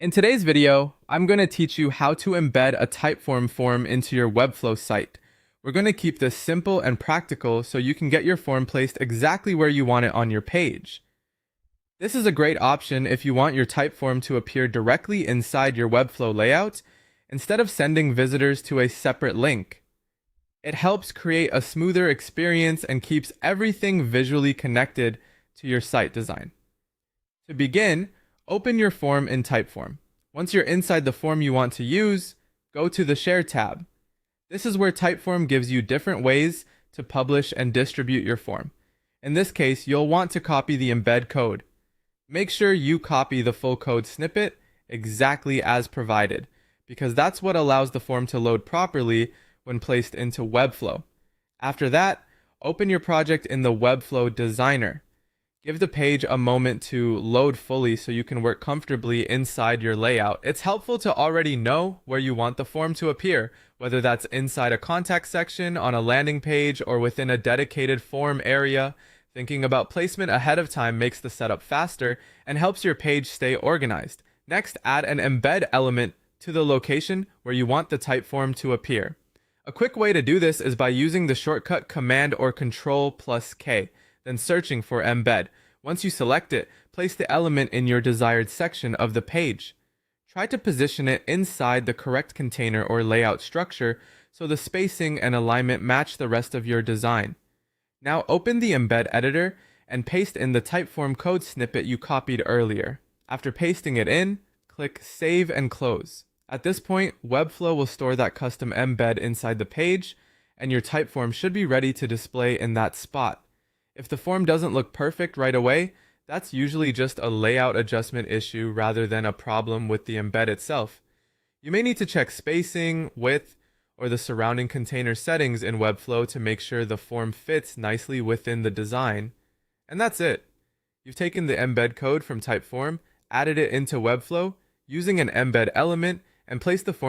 In today's video, I'm going to teach you how to embed a Typeform form into your Webflow site. We're going to keep this simple and practical so you can get your form placed exactly where you want it on your page. This is a great option if you want your Typeform to appear directly inside your Webflow layout instead of sending visitors to a separate link. It helps create a smoother experience and keeps everything visually connected to your site design. To begin, open your form in Typeform. Once you're inside the form you want to use, go to the Share tab. This is where Typeform gives you different ways to publish and distribute your form. In this case, you'll want to copy the embed code. Make sure you copy the full code snippet exactly as provided, because that's what allows the form to load properly when placed into Webflow. After that, open your project in the Webflow Designer. Give the page a moment to load fully so you can work comfortably inside your layout. It's helpful to already know where you want the form to appear, whether that's inside a contact section, on a landing page, or within a dedicated form area. Thinking about placement ahead of time makes the setup faster and helps your page stay organized. Next, add an embed element to the location where you want the Typeform to appear. A quick way to do this is by using the shortcut Command or Control+K. Then searching for embed. Once you select it, place the element in your desired section of the page. Try to position it inside the correct container or layout structure so the spacing and alignment match the rest of your design. Now open the embed editor and paste in the Typeform code snippet you copied earlier. After pasting it in, click Save and Close. At this point, Webflow will store that custom embed inside the page, and your Typeform should be ready to display in that spot. If the form doesn't look perfect right away, that's usually just a layout adjustment issue rather than a problem with the embed itself. You may need to check spacing, width, or the surrounding container settings in Webflow to make sure the form fits nicely within the design. And that's it. You've taken the embed code from Typeform, added it into Webflow, using an embed element, and placed the form